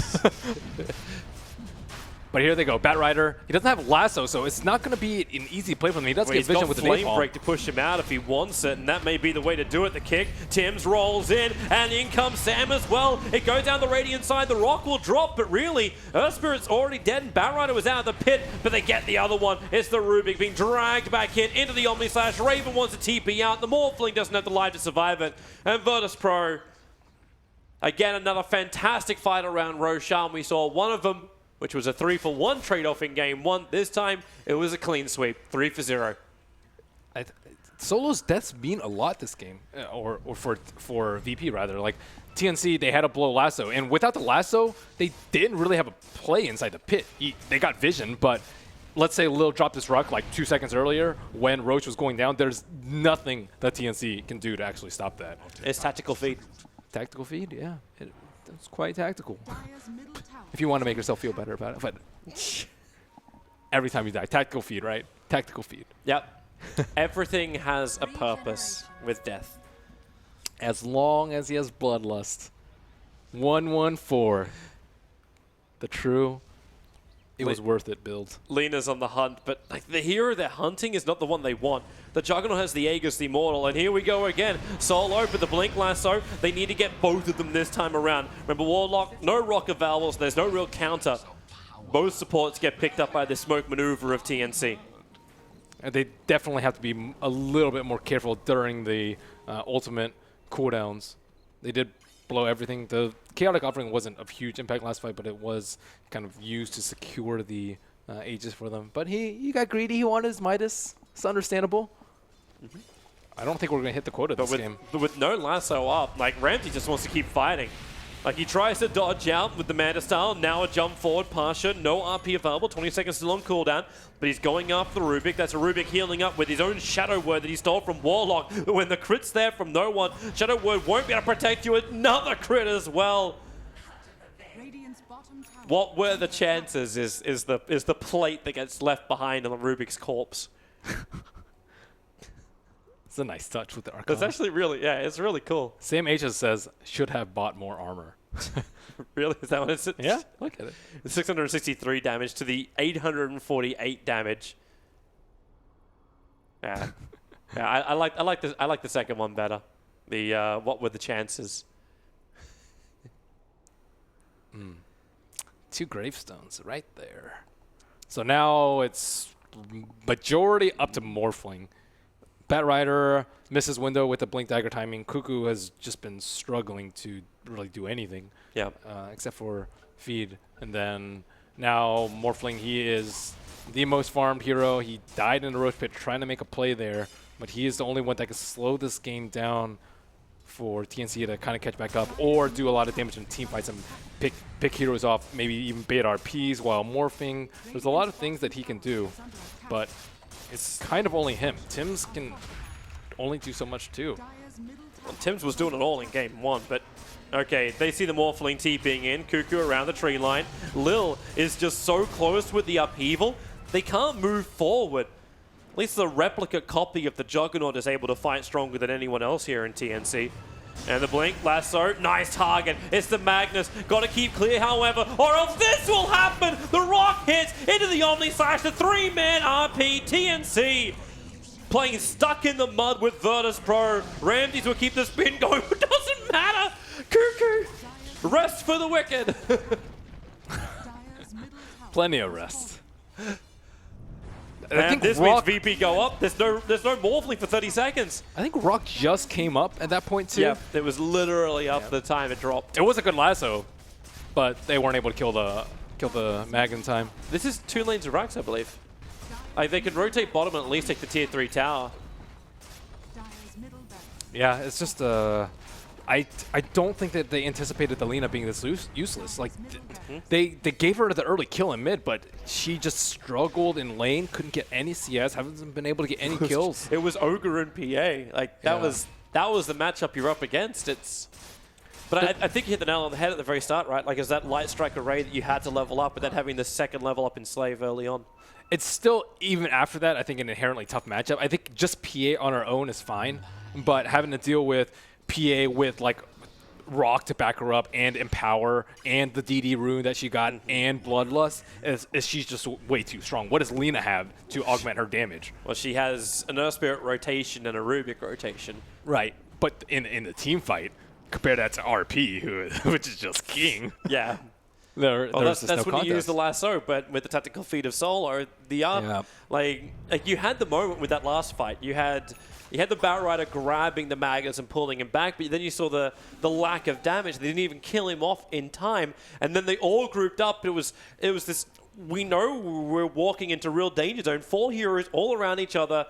But here they go. Batrider, he doesn't have lasso, so it's not going to be an easy play for him. He does get vision with the flame napalm. break to push him out if he wants it, and that may be the way to do it. The kick, Tim's rolls in, and in comes Sam as well. It goes down the radiant side. The rock will drop, but really, Earth Spirit's already dead, and Batrider was out of the pit, but they get the other one. It's the Rubik being dragged back in into the Omni Slash. Raven wants to TP out. The Morphling doesn't have the life to survive it, and Virtus Pro. Again, another fantastic fight around Roshan. We saw one of them, which was a 3-for-1 trade-off in game 1. This time, it was a clean sweep, 3-for-0. Solo's deaths mean a lot this game, or for VP rather. Like TNC, they had a blow lasso, and without the lasso, they didn't really have a play inside the pit. They got vision, but let's say Lil dropped this rock like 2 seconds earlier when Roach was going down. There's nothing that TNC can do to actually stop that. It's tactical feed. Tactical feed, yeah. It's quite tactical. If you want to make yourself feel better about it. But every time you die, tactical feed, right? Tactical feed. Yep. Everything has a purpose with death. As long as he has bloodlust. 114. The true, it was worth it build. Lena's on the hunt, but like the hero they're hunting is not the one they want. The Juggernaut has the Aegis, the Immortal, and here we go again. Solo with the Blink Lasso. They need to get both of them this time around. Remember, Warlock, no rock available, so there's no real counter. Both supports get picked up by the smoke maneuver of TNC. And they definitely have to be a little bit more careful during the ultimate cooldowns. They did blow everything. The Chaotic Offering wasn't of huge impact last fight, but it was kind of used to secure the Aegis for them. But he got greedy. He wanted his Midas. It's understandable. I don't think we're going to hit the quota this game. But with no lasso up, like Ramsey just wants to keep fighting. Like he tries to dodge out with the Manta style, now a jump forward, Pasha, no RP available, 20 seconds still on cooldown, but he's going after the Rubik. That's a Rubik healing up with his own Shadow Word that he stole from Warlock. When the crit's there from no one, Shadow Word won't be able to protect you. Another crit as well. What were the chances is the plate that gets left behind on the Rubik's corpse. It's a nice touch with the Archon. It's actually really, yeah, it's really cool. Sam H says, should have bought more armor. Really? Is that what it's? Yeah, look at it. 663 damage to the 848 damage. Yeah, yeah. I like the second one better. The what were the chances? 2 gravestones right there. So now it's majority up to Morphling. Batrider misses window with the blink dagger timing. Cuckoo has just been struggling to really do anything. Yeah. Except for feed. And then now Morphling, he is the most farmed hero. He died in the Roach Pit trying to make a play there, but he is the only one that can slow this game down for TNC to kind of catch back up or do a lot of damage in team fights and pick heroes off, maybe even bait RPs while morphing. There's a lot of things that he can do, but it's kind of only him. Tim's can only do so much too. Well, Tim's was doing it all in game 1, but okay, they see the Morphling TPing in, Cuckoo around the tree line. Lil is just so close with the upheaval, they can't move forward. At least the replica copy of the Juggernaut is able to fight stronger than anyone else here in TNC. And the Blink Lasso, nice target. It's the Magnus. Got to keep clear, however, or else this will happen. The rock hits into the Omni Slash, the 3-man RP. TNC playing stuck in the mud with Virtus Pro. Ramses will keep the spin going. It doesn't matter. Cuckoo, rest for the wicked. Plenty of rest. And this means VP go up. There's no Morphling for 30 seconds. I think Rock just came up at that point too. Yeah, it was literally up the time it dropped. It was a good lasso, but they weren't able to kill the mag in time. This is 2 lanes of Rax, I believe. Like they can rotate bottom and at least take the tier 3 tower. Yeah, it's just I don't think that they anticipated the Lina being this useless. Like, they gave her the early kill in mid, but she just struggled in lane, couldn't get any CS, haven't been able to get any kills. It was Ogre and PA. Like, that was the matchup you're up against. But I think you hit the nail on the head at the very start, right? Like, is that Light Strike array that you had to level up, but then having the second level up in Slave early on? It's still, even after that, I think an inherently tough matchup. I think just PA on her own is fine, but having to deal with PA with, like, Rock to back her up and Empower and the DD rune that she got and Bloodlust, is she's just way too strong. What does Lina have to augment her damage? Well, she has an Earth Spirit rotation and a Rubik rotation. Right, but in the team fight, compare that to RP, which is just king. Yeah. That's when you use the lasso, but with the tactical feed of soul or the up, like you had the moment with that last fight. You had the Battle Rider grabbing the Magus and pulling him back, but then you saw the lack of damage. They didn't even kill him off in time, and then they all grouped up. It was this. We know we're walking into real danger zone. 4 heroes all around each other.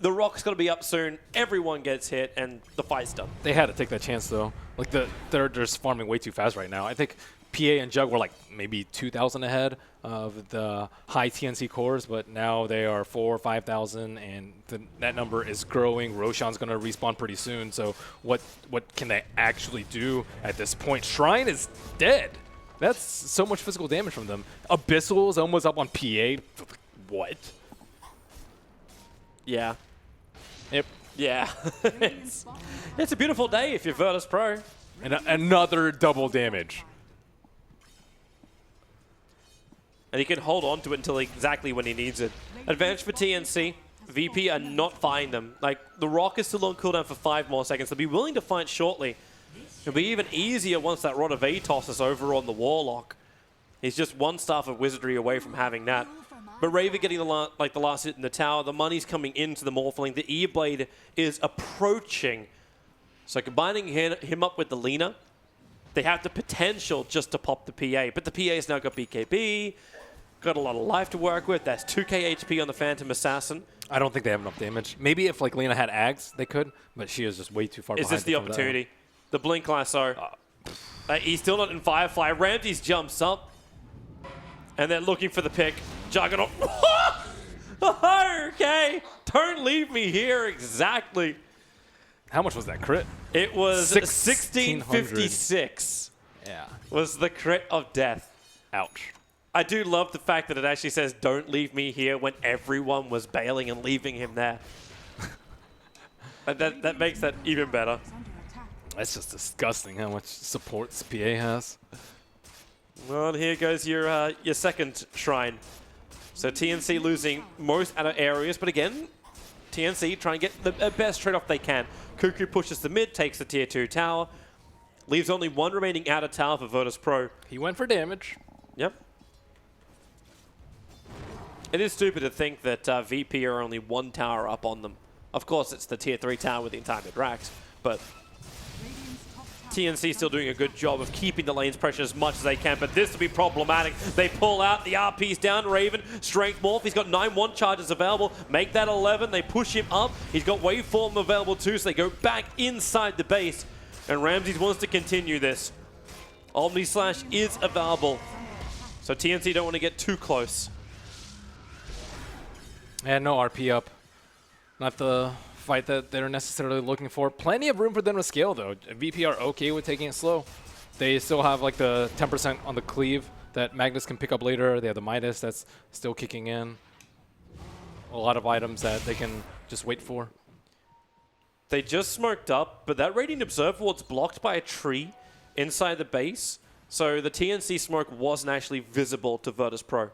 The Rock's going to be up soon. Everyone gets hit, and the fight's done. They had to take that chance, though. Like, they're just farming way too fast right now. I think PA and Jug were like maybe 2,000 ahead of the high TNC cores, but now they are 4,000 or 5,000, and that number is growing. Roshan's going to respawn pretty soon, so what can they actually do at this point? Shrine is dead. That's so much physical damage from them. Abyssal is almost up on PA. What? Yeah. Yep. Yeah. it's a beautiful day if you're Virtus Pro. And another double damage. And he can hold on to it until exactly when he needs it. Advantage for TNC. VP are not fighting them. Like, the Rock is still on cooldown for 5 more seconds. They'll be willing to fight shortly. It'll be even easier once that Rod of Atos is over on the Warlock. He's just one staff of Wizardry away from having that. But Raven getting the last hit in the tower. The money's coming into the Morphling. The E-Blade is approaching. So combining him up with the Lina, they have the potential just to pop the PA. But the PA's now got BKB, got a lot of life to work with. That's 2k HP on the Phantom Assassin. I don't think they have enough damage. Maybe if like Lina had Ags, they could, but she is just way too far behind. Is this the opportunity? The Blink Lasso. He's still not in Firefly. Ramses jumps up. And they're looking for the pick. Juggernaut. Okay. Don't leave me here. Exactly. How much was that crit? It was 1656. Yeah. Was the crit of death. Ouch. I do love the fact that it actually says, don't leave me here, when everyone was bailing and leaving him there. that makes that even better. That's just disgusting how much support PA has. Well, and here goes your second shrine. So TNC losing most outer areas, but again, TNC trying to get the best trade-off they can. Cuckoo pushes the mid, takes the tier 2 tower, leaves only one remaining outer tower for Virtus Pro. He went for damage. Yep. It is stupid to think that VP are only one tower up on them. Of course, it's the tier 3 tower with the entire mid-racks, but TNC still doing a good job of keeping the lanes pressure as much as they can, but this will be problematic. They pull out, the RP's down, Raven, Strength Morph, he's got 9-1 charges available, make that 11, they push him up, he's got Waveform available too, so they go back inside the base, and Ramses wants to continue this. Omni Slash is available, so TNC don't want to get too close. And no RP up. Not the fight that they're necessarily looking for. Plenty of room for them to scale, though. VP are okay with taking it slow. They still have like the 10% on the cleave that Magnus can pick up later. They have the Midas that's still kicking in. A lot of items that they can just wait for. They just smoked up, but that Radiant Observer Ward's blocked by a tree inside the base. So the TNC smoke wasn't actually visible to Virtus Pro.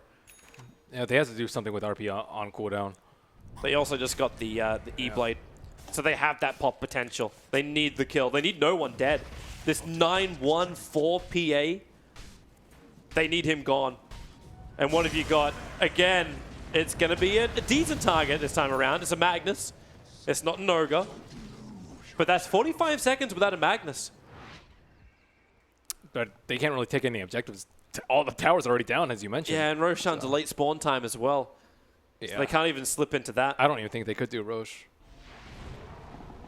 Yeah, they have to do something with RP on cooldown. They also just got the E-Blade. So they have that pop potential. They need the kill. They need no one dead. This 9-1-4 PA, they need him gone. And what have you got? Again, it's going to be a decent target this time around. It's a Magnus. It's not an Ogre. But that's 45 seconds without a Magnus. But they can't really take any objectives. All the towers are already down, as you mentioned. Yeah, and Roshan's a late spawn time as well. Yeah. So they can't even slip into that. I don't even think they could do Roche.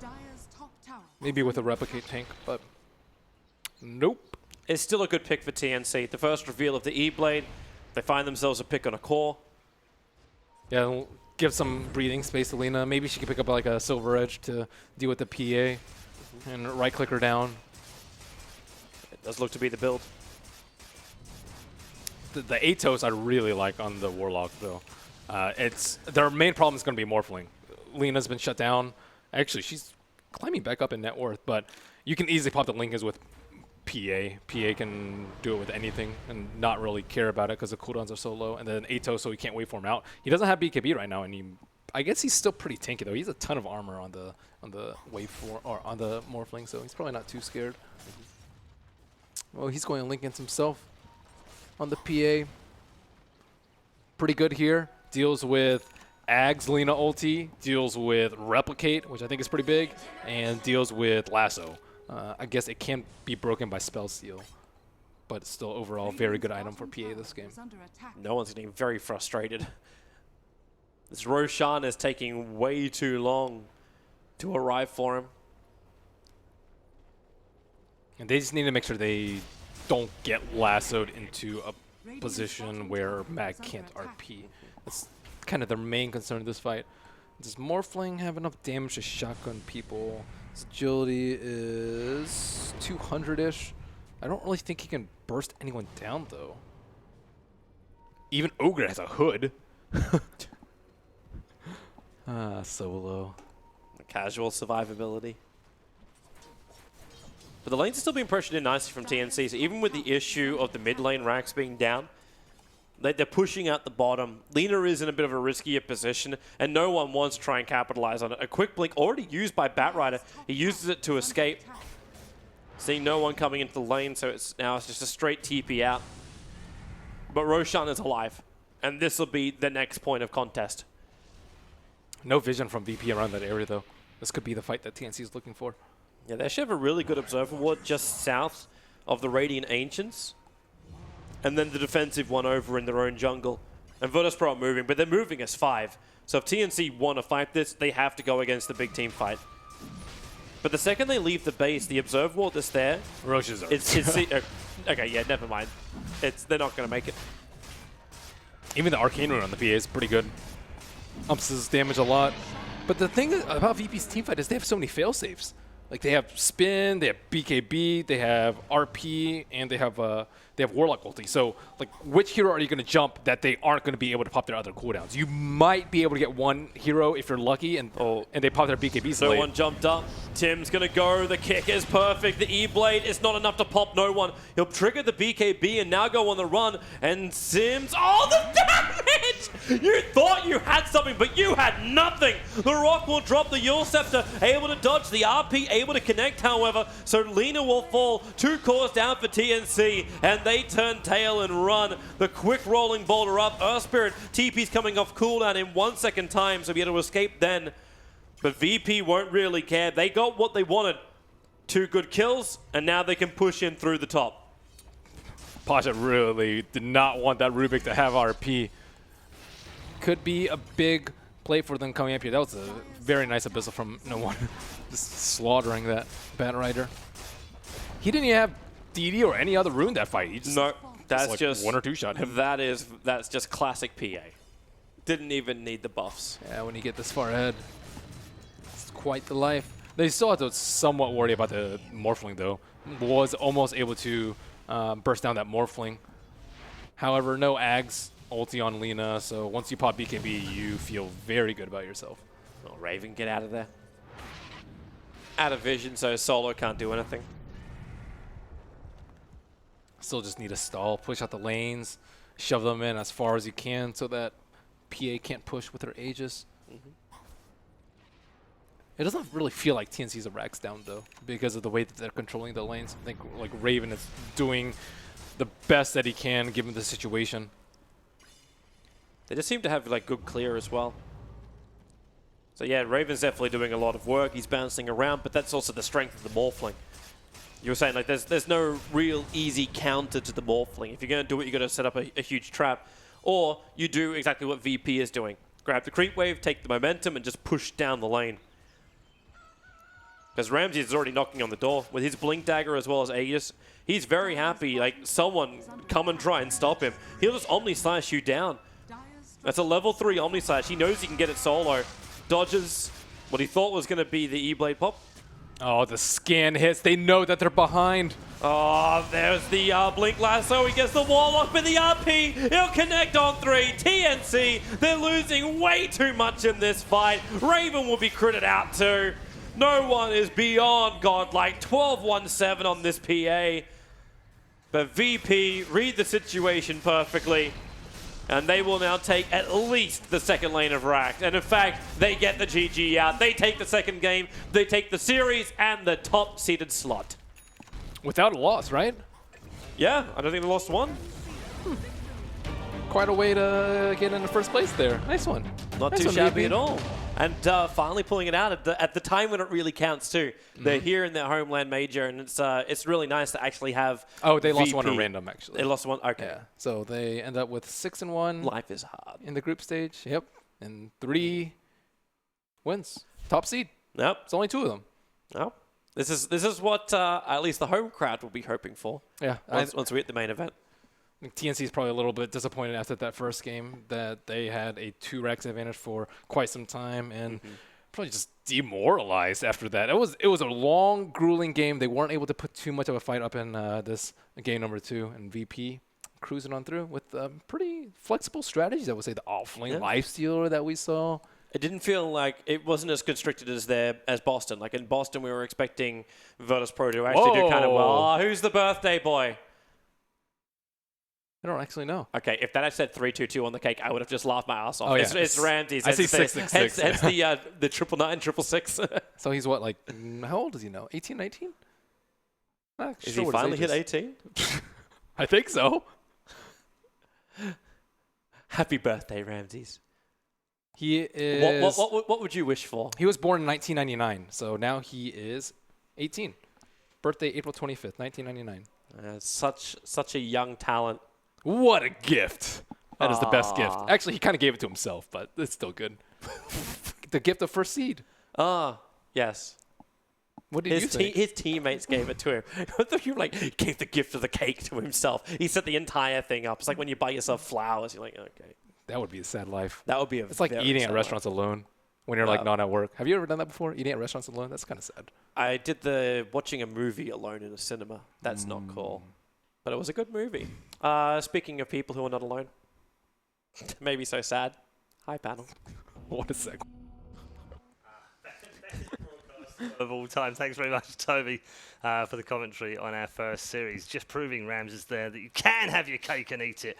Dire's top tower Maybe with a replicate tank, but nope. It's still a good pick for TNC. The first reveal of the E-Blade, they find themselves a pick on a core. Yeah, we'll give some breathing space to Lina. Maybe she could pick up like a Silver Edge to deal with the PA and right-click her down. It does look to be the build. The Atos I really like on the Warlock, though. Their main problem is going to be Morphling. Lina's been shut down. Actually, she's climbing back up in net worth, but you can easily pop the Linkers with PA. PA can do it with anything and not really care about it because the cooldowns are so low. And then Atos, so he can't wait for him out. He doesn't have BKB right now, and I guess he's still pretty tanky though. He has a ton of armor on the wave 4 or on the Morphling, so he's probably not too scared. Well, he's going to link against himself on the PA. Pretty good here. Deals with Ags Lina ulti, deals with Replicate, which I think is pretty big, and deals with Lasso. I guess it can be broken by Spell Steal, but it's still overall very good item for PA this game. No one's getting very frustrated. This Roshan is taking way too long to arrive for him. And they just need to make sure they don't get lassoed into a position where Mag can't RP. That's kind of their main concern in this fight. Does Morphling have enough damage to shotgun people? His agility is 200-ish. I don't really think he can burst anyone down, though. Even Ogre has a hood. Solo. Casual survivability. But the lanes are still being pressured in nicely from TNC, so even with the issue of the mid lane racks being down, they're pushing out the bottom. Lina is in a bit of a riskier position, and no one wants to try and capitalize on it. A quick blink already used by Batrider. He uses it to escape. Seeing no one coming into the lane, so it's just a straight TP out. But Roshan is alive, and this will be the next point of contest. No vision from VP around that area, though. This could be the fight that TNC is looking for. Yeah, they actually have a really good observer ward just south of the Radiant Ancients. And then the defensive one over in their own jungle. And Virtus.pro are moving, but they're moving as 5. So if TNC want to fight this, they have to go against the big team fight. But the second they leave the base, the observer ward that's there... Roche's are. Okay, yeah, never mind. They're not going to make it. Even the Arcane Rune on the PA is pretty good. Ups his damage a lot. But the thing about VP's teamfight is they have so many fail-safes. Like, they have Spin, they have BKB, they have RP, and they have Warlock ulti. So, like, which hero are you going to jump that they aren't going to be able to pop their other cooldowns? You might be able to get one hero if you're lucky, and they pop their BKBs No late. one jumped up. Tim's going to go. The kick is perfect. The E-Blade is not enough to pop no one. He'll trigger the BKB and now go on the run. And Sims... Oh, the damage! You thought you had something, but you had nothing. The Rock will drop the Yule Scepter, able to dodge the RP, able to connect, however. So Lina will fall. 2 cores down for TNC, and they turn tail and run. The quick rolling boulder up. Earth Spirit, TP's coming off cooldown in 1 second time, so be able to escape then. But VP won't really care. They got what they wanted. 2 good kills, and now they can push in through the top. Pasha really did not want that Rubik to have RP. Could be a big play for them coming up here. That was a very nice abyssal from no one. Just slaughtering that Batrider. He didn't even have DD or any other rune that fight. He just, no, that's like just 1 or 2 shot him. That's just classic PA. Didn't even need the buffs. Yeah, when you get this far ahead, it's quite the life. They still have to somewhat worry about the Morphling, though. Was almost able to burst down that Morphling. However, no Ags ulti on Lina, so once you pop BKB, you feel very good about yourself. Oh, Raven, get out of there. Out of vision, so Solo can't do anything. Still just need a stall, push out the lanes, shove them in as far as you can so that PA can't push with her Aegis. It doesn't really feel like TNC's a racks down, though, because of the way that they're controlling the lanes. I think like Raven is doing the best that he can given the situation. They just seem to have like good clear as well. So yeah, Raven's definitely doing a lot of work. He's bouncing around, but that's also the strength of the Morphling. You were saying like there's no real easy counter to the Morphling. If you're going to do it, you've got to set up a huge trap. Or you do exactly what VP is doing. Grab the creep wave, take the momentum, and just push down the lane. Because Ramses is already knocking on the door with his Blink Dagger as well as Aegis. He's very happy, like, someone come and try and stop him. He'll just Omni Slash you down. That's a level 3 Omni Slash. He knows he can get it solo. Dodges what he thought was going to be the E-Blade pop. Oh, the scan hits. They know that they're behind. Oh, there's the Blink Lasso. He gets the Warlock with the RP. He'll connect on 3. TNC, they're losing way too much in this fight. Raven will be critted out too. No one is beyond godlike. 12-1-7 on this PA. But VP read the situation perfectly. And they will now take at least the second lane of Racked. And in fact, they get the GG out. They take the second game. They take the series and the top-seeded slot. Without a loss, right? Yeah, I don't think they lost one. Quite a way to get in the first place there. Nice one. Not Nice too one, shabby VP. at all. And finally pulling it out at the time when it really counts too. They're here in their homeland major, and it's really nice to actually have. Oh, they lost VP. one at random, actually. They lost one. Okay. Yeah. So they end up with 6-1 Life is hard. in the group stage. Yep. And 3 wins. Top seed. Yep. It's only 2 of them. Yep. This is what at least the home crowd will be hoping for. Yeah. Once we hit the main event. I think TNC is probably a little bit disappointed after that first game that they had a 2 racks advantage for quite some time and probably just demoralized after that. It was a long, grueling game. They weren't able to put too much of a fight up in this game number 2, and VP cruising on through with pretty flexible strategies. I would say the off-lane lifestealer that we saw. It didn't feel like it wasn't as constricted as Boston. Like in Boston, we were expecting Virtus Pro to actually do kind of well. Oh, who's the birthday boy? I don't actually know. Okay, if that had said 3-2-2 on the cake, I would have just laughed my ass off. Oh, yeah. It's Ramses. I see 666. Hence the 999, 666. So he's what, like, how old is he now? 18, 19? Is he finally hit 18? I think so. Happy birthday, Ramses. He is... What would you wish for? He was born in 1999, so now he is 18. Birthday April 25th, 1999. Such a young talent. What a gift. That is the best gift. Actually, he kind of gave it to himself, but it's still good. The gift of first seed. Yes. What did you think? His teammates gave it to him. I thought you like gave the gift of the cake to himself. He set the entire thing up. It's like when you buy yourself flowers. You're like, okay. That would be a sad life. That would be It's like eating at restaurants alone when you're like not at work. Have you ever done that before? Eating at restaurants alone? That's kind of sad. I did watching a movie alone in a cinema. That's not cool. But it was a good movie. Speaking of people who are not alone. Maybe so sad. Hi, panel. What a segue. Of all time. Thanks very much, Toby, for the commentary on our first series. Just proving Ramses there that you can have your cake and eat it.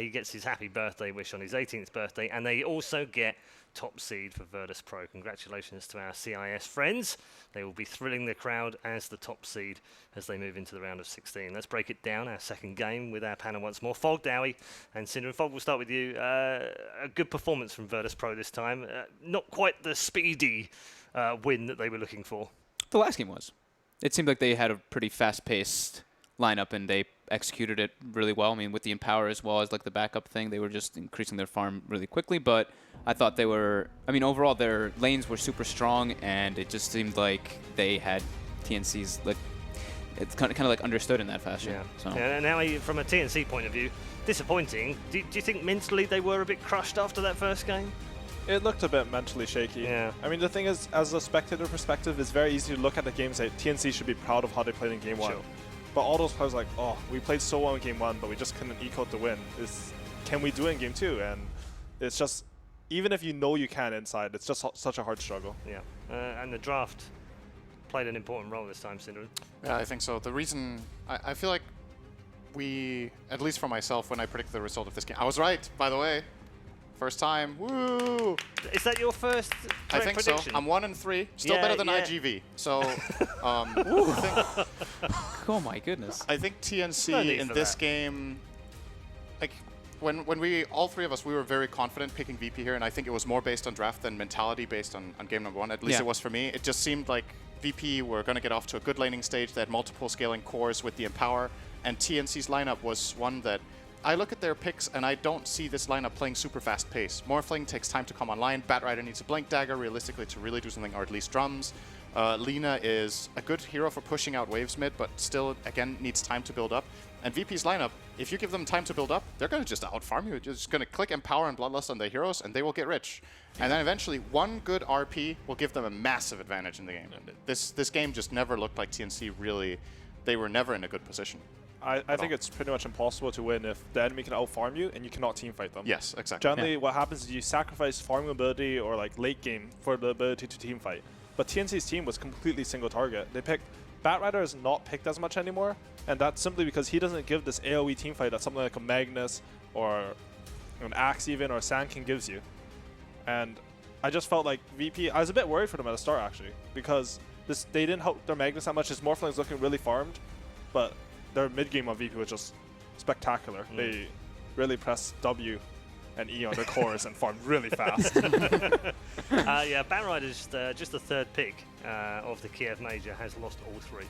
He gets his happy birthday wish on his 18th birthday, and they also get top seed for Virtus Pro. Congratulations to our CIS friends. They will be thrilling the crowd as the top seed as they move into the round of 16. Let's break it down, our second game with our panel once more. Fog, Dowie, and Cinder. Fog, we'll start with you. A good performance from Virtus Pro this time. Not quite the speedy win that they were looking for. The last game was. It seemed like they had a pretty fast-paced lineup, and they executed it really well. I mean, with the Empower as well as like the backup thing, they were just increasing their farm really quickly. But I thought they were, I mean, overall their lanes were super strong, and it just seemed like they had TNC's, like, it's kind of like understood in that fashion. Yeah. So. And now, from a TNC point of view, disappointing. Do you think mentally they were a bit crushed after that first game? It looked a bit mentally shaky. Yeah. I mean, the thing is, as a spectator perspective, it's very easy to look at the games that TNC should be proud of how they played in Game 1. Sure. But all those players like, oh, we played so well in Game 1, but we just couldn't eke out the win. Can we do it in Game 2? And it's just, even if you know you can inside, it's just such a hard struggle. Yeah. And the draft played an important role this time, Cinder. Yeah, I think so. The reason, I feel like we, at least for myself, when I predicted the result of this game, I was right, by the way. First time, woo! Is that your first I think prediction? so. I'm 1-3, still better than IGV. So, Oh my goodness. I think TNC No need in for this that. game, like when we all three of us, we were very confident picking VP here, and I think it was more based on draft than mentality based on game number 1. At least it was for me. It just seemed like VP were going to get off to a good laning stage. They had multiple scaling cores with the Empower, and TNC's lineup was one that I look at their picks and I don't see this lineup playing super fast pace. Morphling takes time to come online. Batrider needs a Blink Dagger realistically to really do something, or at least drums. Lina is a good hero for pushing out waves mid, but still, again, needs time to build up. And VP's lineup, if you give them time to build up, they're going to just out-farm you. You're just going to click Empower and Bloodlust on their heroes, and they will get rich. And then eventually, one good RP will give them a massive advantage in the game. This game just never looked like TNC really... They were never in a good position. I think it's pretty much impossible to win if the enemy can out-farm you and you cannot teamfight them. Yes, exactly. Generally, what happens is you sacrifice farming ability or like late game for the ability to teamfight. But TNC's team was completely single target. They picked... Batrider is not picked as much anymore, and that's simply because he doesn't give this AoE teamfight that something like a Magnus or an Axe even or Sand King gives you. And I just felt like VP... I was a bit worried for them at the start, actually, because they didn't help their Magnus that much. His Morphling's looking really farmed, but their mid-game on VP was just spectacular. They really pressed W and E on their cores and farmed really fast. Yeah, Batrider's just the third pick of the Kiev Major, has lost all three.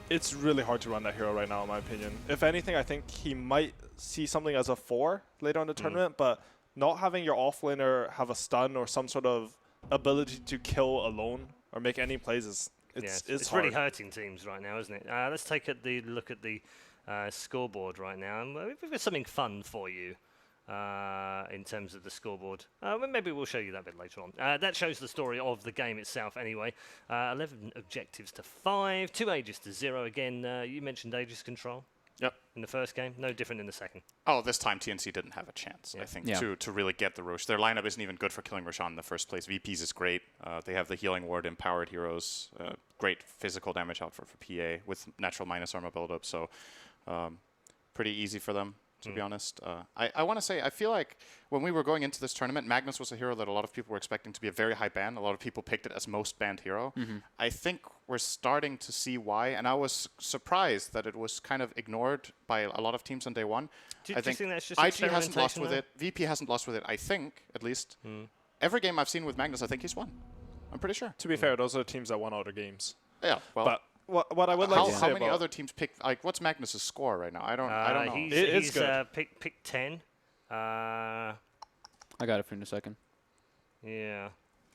It's really hard to run that hero right now, in my opinion. If anything, I think he might see something as a 4 later on in the tournament, but not having your offlaner have a stun or some sort of ability to kill alone or make any plays is it's really hurting teams right now, isn't it? Let's take a look at the scoreboard right now. And we've got something fun for you in terms of the scoreboard. Maybe we'll show you that a bit later on. That shows the story of the game itself anyway. 11 objectives to 5, 2 Aegis to 0. Again, you mentioned Aegis control. Yep. In the first game, no different in the second. Oh, this time TNC didn't have a chance, I think, to really get the Rosh. Their lineup isn't even good for killing Roshan in the first place. VP's is great. They have the healing ward, empowered heroes, great physical damage output for PA with natural minus armor buildup, so pretty easy for them, to be honest. I want to say, I feel like when we were going into this tournament, Magnus was a hero that a lot of people were expecting to be a very high ban. A lot of people picked it as most banned hero. I think we're starting to see why, and I was surprised that it was kind of ignored by a lot of teams on day one. Do you think that's just IG hasn't lost with it. VP hasn't lost with it, I think, at least. Every game I've seen with Magnus, I think he's won. I'm pretty sure. To be fair, those are the teams that won other games. Yeah, well... But what I would like to say how many other teams pick, like, what's Magnus's score right now? I don't know. He's good. Pick 10. I got it for you in a second. Yeah.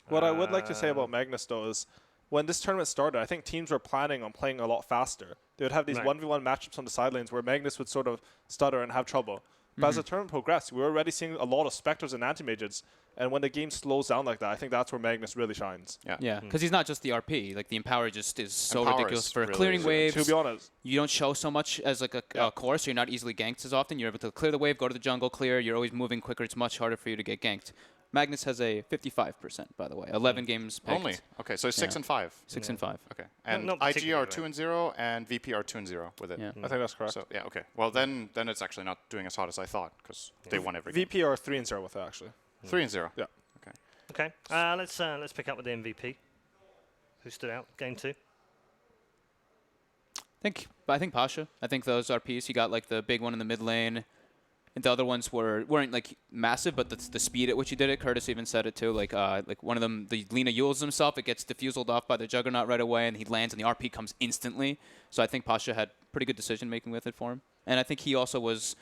What I would like to say about Magnus, though, is when this tournament started, I think teams were planning on playing a lot faster. They would have these 1v1 matchups on the sidelines where Magnus would sort of stutter and have trouble. But as the tournament progressed, we were already seeing a lot of Spectres and Anti-Mages. And when the game slows down like that, I think that's where Magnus really shines. Yeah, because he's not just the RP. Like, the Empower just is so ridiculous for clearing waves. To be honest. You don't show so much as like a core, so you're not easily ganked as often. You're able to clear the wave, go to the jungle, clear. You're always moving quicker. It's much harder for you to get ganked. Magnus has a 55%, by the way. 11 games picked. Only? Okay, so 6 and 5. 6 and 5. Okay. And IG are 2 and 0, and VP are 2 and 0 with it. Yeah. I think that's correct. So, yeah, okay. Well, then it's actually not doing as hot as I thought, because they won every game. VP are 3 and 0 with it, actually. 3 and 0? Yeah. Okay. Let's pick up with the MVP. Who stood out? Game 2. I think Pasha. I think those RPs. He got like the big one in the mid lane. And the other ones weren't like massive, but the speed at which he did it. Curtis even said it too. Like one of them, the Lina Yules himself. It gets diffused off by the Juggernaut right away, and he lands, and the RP comes instantly. So I think Pasha had pretty good decision making with it for him. And I think he also was.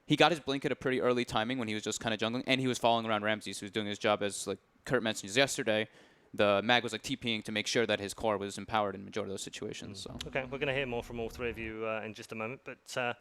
He got his blink at a pretty early timing when he was just kind of jungling, and he was following around Ramses, who was doing his job as, like Kurt mentioned yesterday. The mag was like TPing to make sure that his core was empowered in the majority of those situations. So. Okay, we're going to hear more from all three of you in just a moment, but